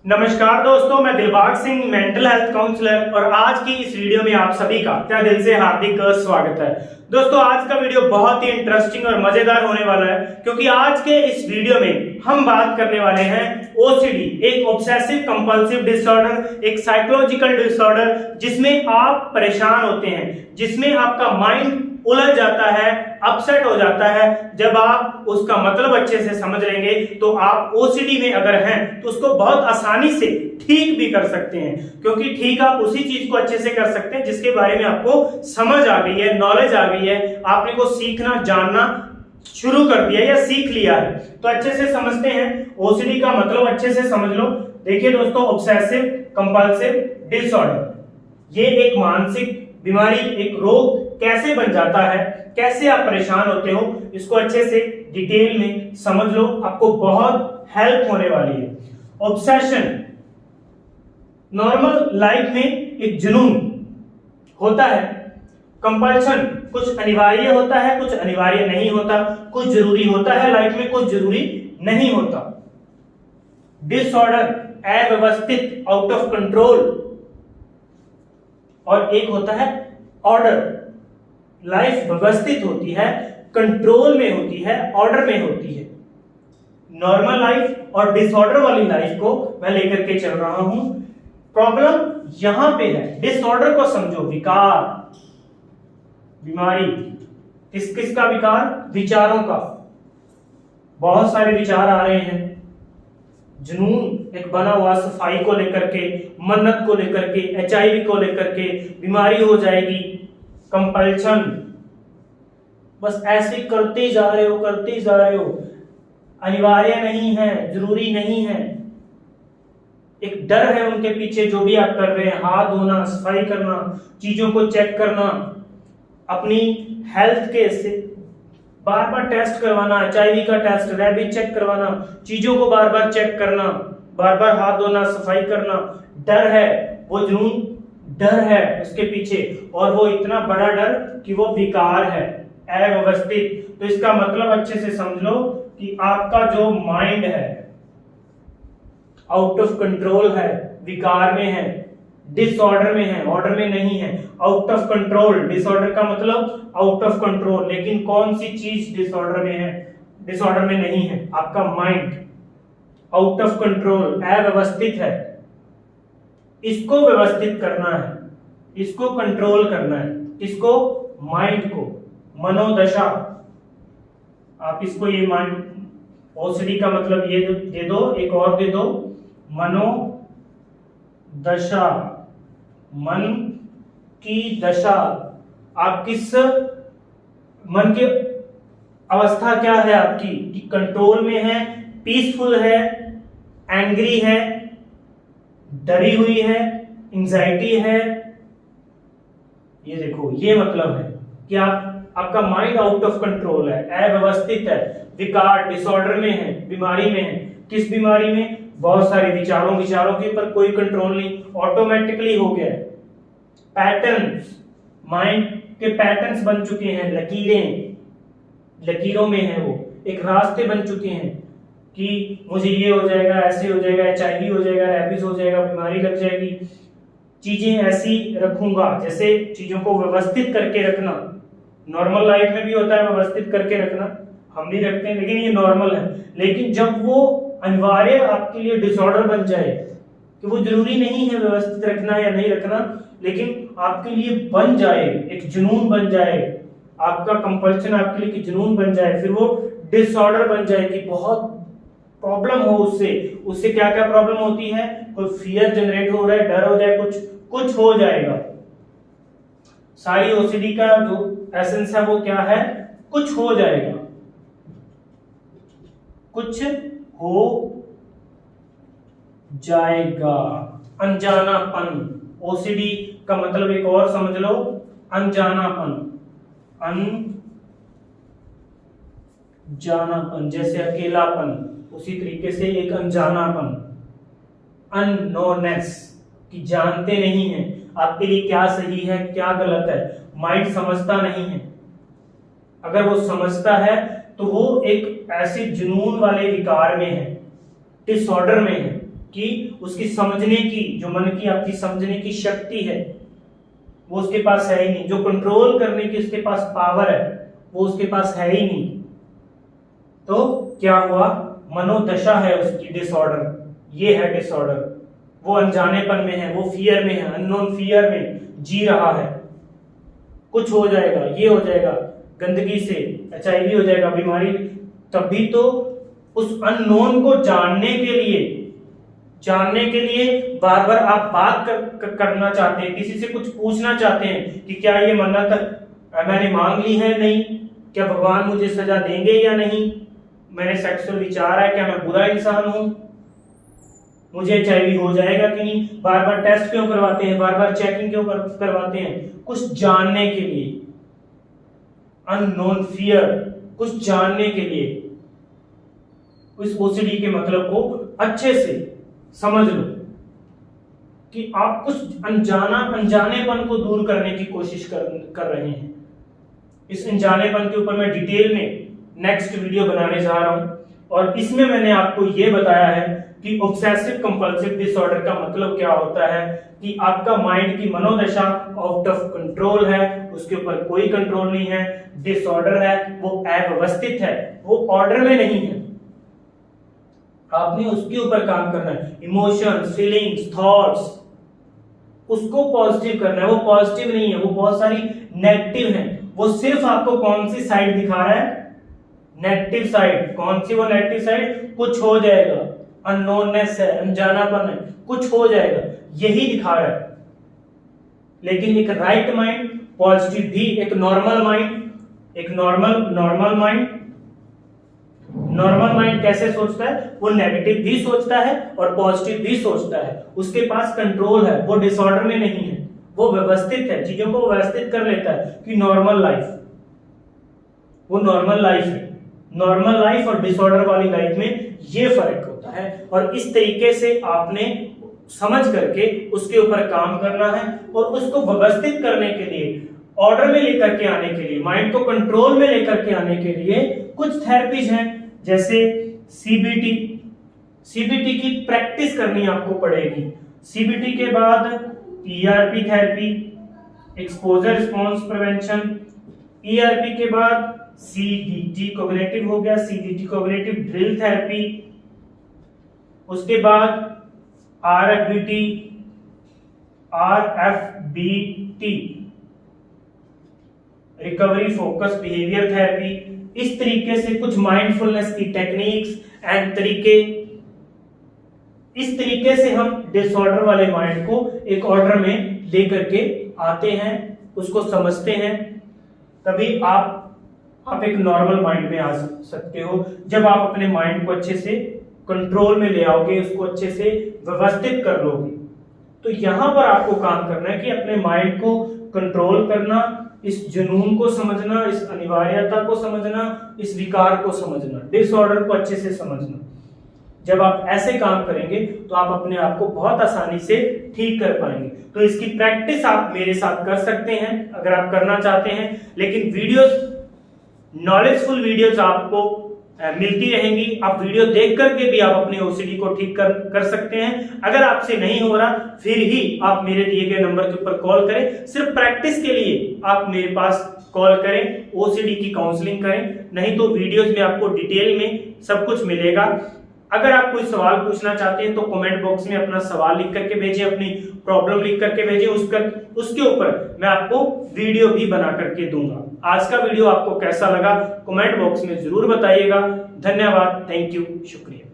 नमस्कार दोस्तों, मैं Dilbag Singh, mental health counsellor, और आज की इस वीडियो में आप सभी का तहे दिल से हार्दिक स्वागत है। दोस्तों, आज का वीडियो बहुत ही इंटरेस्टिंग और मजेदार होने वाला है, क्योंकि आज के इस वीडियो में हम बात करने वाले हैं ओसीडी, एक ऑब्सेसिव कंपल्सिव डिसऑर्डर, एक साइकोलॉजिकल डिसऑर्डर जिसमें आप परेशान होते हैं, जिसमें आपका माइंड उलझ जाता है, अपसेट हो जाता है। जब आप उसका मतलब अच्छे से समझ लेंगे तो आप ओसीडी में अगर हैं तो उसको बहुत आसानी से ठीक भी कर सकते हैं, क्योंकि ठीक आप उसी चीज को अच्छे से कर सकते हैं जिसके बारे में आपको समझ आ गई है, नॉलेज आ गई है, आपने को सीखना जानना शुरू कर दिया या सीख लिया है। तो अच्छे से समझते हैं ओसीडी का मतलब, अच्छे से समझ लो। देखिए दोस्तों, ऑब्सेसिव कंपल्सिव डिसऑर्डर ये एक मानसिक बीमारी, एक रोग कैसे बन जाता है, कैसे आप परेशान होते हो, इसको अच्छे से डिटेल में समझ लो, आपको बहुत हेल्प होने वाली है। ऑब्सेशन नॉर्मल लाइफ में एक जुनून होता है, कंपल्शन कुछ अनिवार्य होता है, कुछ अनिवार्य नहीं होता, कुछ जरूरी होता है लाइफ में, कुछ जरूरी नहीं होता। डिसऑर्डर अव्यवस्थित, आउट ऑफ कंट्रोल, और एक होता है ऑर्डर, लाइफ व्यवस्थित होती है, कंट्रोल में होती है, ऑर्डर में होती है। नॉर्मल लाइफ और डिसऑर्डर वाली लाइफ को मैं लेकर के चल रहा हूं। प्रॉब्लम यहां पे है, डिसऑर्डर को समझो, विकार, बीमारी, किस किस का विकार? विचारों का। बहुत सारे विचार आ रहे हैं, जुनून एक बना हुआ, सफाई को लेकर के, मन्नत को लेकर के, एचआईवी को लेकर के, बीमारी हो जाएगी, कंपल्शन, बस ऐसे करते जा रहे हो, करते जा रहे हो, अनिवार्य नहीं है, जरूरी नहीं है। एक डर है उनके पीछे, जो भी आप कर रहे हैं, हाथ धोना, सफाई करना, चीजों को चेक करना, अपनी हेल्थ के से बार बार टेस्ट करवाना, एचआईवी का टेस्ट, रैबिट चेक करवाना, चीजों को बार बार चेक करना, बार बार हाथ धोना, सफाई करना, डर है, वो जुनून डर है उसके पीछे, और वो इतना बड़ा डर कि वो विकार है, अव्यवस्थित। तो इसका मतलब अच्छे से समझ लो कि आपका जो माइंड है आउट ऑफ कंट्रोल है, विकार में है, डिसऑर्डर में है, ऑर्डर में नहीं है, आउट ऑफ कंट्रोल। डिसऑर्डर का मतलब आउट ऑफ कंट्रोल, लेकिन कौन सी चीज डिसऑर्डर में है? डिसऑर्डर में नहीं है, आपका माइंड आउट ऑफ कंट्रोल, अव्यवस्थित है। इसको व्यवस्थित करना है, इसको कंट्रोल करना है, इसको माइंड को, मनोदशा, आप इसको ये माइंड, ओसीडी का मतलब ये दे दो, एक और दे दो, मनोदशा, मन की दशा। आप किस मन की अवस्था क्या है आपकी, कि कंट्रोल में है, पीसफुल है, एंग्री है, डरी हुई है, एंजाइटी है। ये देखो, ये मतलब है कि आपका माइंड आउट ऑफ कंट्रोल है, अव्यवस्थित है, विकार, डिसऑर्डर में है, बीमारी में है। किस बीमारी में? बहुत सारे विचारों के ऊपर कोई कंट्रोल नहीं, ऑटोमेटिकली हो गया है। पैटर्न्स, माइंड के पैटर्न्स बन चुके हैं, लकीरों में है, वो एक रास्ते बन चुके हैं कि मुझे ये हो जाएगा, ऐसे हो जाएगा, एचआईवी हो जाएगा, रैबिस हो जाएगा, बीमारी लग जाएगी, चीजें ऐसी रखूंगा। जैसे चीजों को व्यवस्थित करके रखना, नॉर्मल लाइफ में भी होता है व्यवस्थित करके रखना, हम भी रखते हैं, लेकिन ये नॉर्मल है। लेकिन जब वो अनिवार्य आपके लिए डिसऑर्डर बन जाए, कि वो जरूरी नहीं है व्यवस्थित रखना या नहीं रखना, लेकिन आपके लिए बन जाए, एक जुनून बन जाए, आपका कंपल्शन आपके लिए जुनून बन जाए, फिर वो डिसऑर्डर बन जाए कि बहुत प्रॉब्लम हो उससे क्या क्या प्रॉब्लम होती है? कोई फियर जनरेट हो रहा है, डर हो जाए, कुछ हो जाएगा। सारी ओसीडी का जो एसेंस है वो क्या है? कुछ हो जाएगा, कुछ हो जाएगा, अनजानापन। ओसीडी का मतलब एक और समझ लो, अनजानापन, अनजानापन, जैसे अकेलापन, उसी तरीके से एक अनजानापन, अननोनेस, कि जानते नहीं है आपके लिए क्या सही है, क्या गलत है। माइंड समझता नहीं है, अगर वो समझता है तो वो एक ऐसे जुनून वाले विकार में है, डिसऑर्डर में है, कि उसकी समझने की, जो मन की आपकी समझने की शक्ति है वो उसके पास है ही नहीं, जो कंट्रोल करने की उसके पास पावर है वो उसके पास है ही नहीं। तो क्या हुआ, मनोदशा है उसकी डिसऑर्डर, ये है डिसऑर्डर। वो अनजानेपन में है, वो फियर में है, अननोन फियर में जी रहा है। कुछ हो जाएगा, ये हो जाएगा, गंदगी से HIV हो जाएगा, बीमारी। तभी तो उस अननोन को जानने के लिए बार बार आप बात करना चाहते हैं, किसी से कुछ पूछना चाहते हैं कि क्या ये मन्नत मैंने मांग ली है, नहीं, क्या भगवान मुझे सजा देंगे या नहीं, मेरे सेक्सुअल विचार है, क्या मैं बुरा इंसान हूं, मुझे HIV हो जाएगा कि नहीं। बार बार टेस्ट क्यों करवाते हैं, बार बार चेकिंग क्यों करवाते हैं? कुछ जानने के लिए, अननोन फियर, कुछ जानने के लिए। इस OCD के मतलब को अच्छे से समझ लो कि आप कुछ अनजानेपन को दूर करने की कोशिश कर रहे हैं। इस अनजानेपन के ऊपर मैं डिटेल में नेक्स्ट वीडियो बनाने जा रहा हूं, और इसमें मैंने आपको यह बताया है कि ऑब्सेसिव कंपल्सिव डिसऑर्डर का मतलब क्या होता है, कि आपका माइंड की मनोदशा आउट ऑफ कंट्रोल है, उसके ऊपर कोई कंट्रोल नहीं है, डिसऑर्डर है, वो अव्यवस्थित है, वो ऑर्डर में नहीं है। आपने उसके ऊपर काम करना है, इमोशंस, फीलिंग्स, थॉट्स, उसको पॉजिटिव करना है। वो पॉजिटिव नहीं है, वो बहुत सारी नेगेटिव है। वो सिर्फ आपको कौन सी साइड दिखा रहा है, नेगेटिव साइड। कौन सी वो नेगेटिव साइड? कुछ हो जाएगा, अननोननेस है, अनजानापन है, कुछ हो जाएगा, यही दिखा रहा है। लेकिन एक राइट माइंड, पॉजिटिव भी, एक नॉर्मल माइंड, एक नॉर्मल माइंड कैसे सोचता है? वो नेगेटिव भी सोचता है और पॉजिटिव भी सोचता है। उसके पास कंट्रोल है, वो डिसऑर्डर में नहीं है, वो व्यवस्थित है, चीजों को व्यवस्थित कर लेता है कि नॉर्मल लाइफ, वो नॉर्मल लाइफ है। नॉर्मल लाइफ और डिसऑर्डर वाली लाइफ में ये फर्क होता है, और इस तरीके से आपने समझ करके उसके ऊपर काम करना है, और उसको व्यवस्थित करने के लिए, ऑर्डर में लेकर के आने के लिए, माइंड को कंट्रोल में लेकर के आने के लिए कुछ थेरेपीज हैं, जैसे CBT की प्रैक्टिस करनी आपको पड़ेगी। CBT के बाद ERP therapy, exposure response prevention, ERP के बाद CDT कॉग्निटिव हो गया, CDT कॉग्निटिव ड्रिल थेरेपी, उसके बाद RFBT recovery focus behaviour therapy. इस तरीके से कुछ माइंडफुलनेस की टेक्निक्स एंड तरीके, इस तरीके से हम डिसऑर्डर वाले माइंड को एक ऑर्डर में लेकर के आते हैं, उसको समझते हैं। तभी आप एक नॉर्मल माइंड में आ सकते हो, जब आप अपने माइंड को अच्छे से कंट्रोल में ले आओगे, उसको अच्छे से व्यवस्थित कर लोगे। तो यहां पर आपको काम करना है कि अपने माइंड को कंट्रोल करना, इस जुनून को समझना, इस अनिवार्यता को समझना, इस विकार को समझना, डिसऑर्डर को अच्छे से समझना। जब आप ऐसे काम करेंगे तो आप अपने आप को बहुत आसानी से ठीक कर पाएंगे। तो इसकी प्रैक्टिस आप मेरे साथ कर सकते हैं अगर आप करना चाहते हैं। लेकिन वीडियोस, नॉलेजफुल वीडियोस आपको मिलती रहेंगी। आप वीडियो देख करके भी आप अपने OCD को ठीक कर सकते हैं। अगर आपसे नहीं हो रहा, फिर ही आप मेरे दिए गए नंबर के ऊपर कॉल करें। सिर्फ प्रैक्टिस के लिए आप मेरे पास कॉल करें, OCD की काउंसलिंग करें। नहीं तो वीडियोस में आपको डिटेल में सब कुछ मिलेगा। अगर आप कोई सवाल पूछना चाहते हैं तो कमेंट बॉक्स में अपना सवाल लिख करके भेजें, अपनी प्रॉब्लम लिख करके भेजें। उसके ऊपर मैं आपको वीडियो भी बना करके दूंगा। आज का वीडियो आपको कैसा लगा कमेंट बॉक्स में जरूर बताइएगा। धन्यवाद, थैंक यू, शुक्रिया।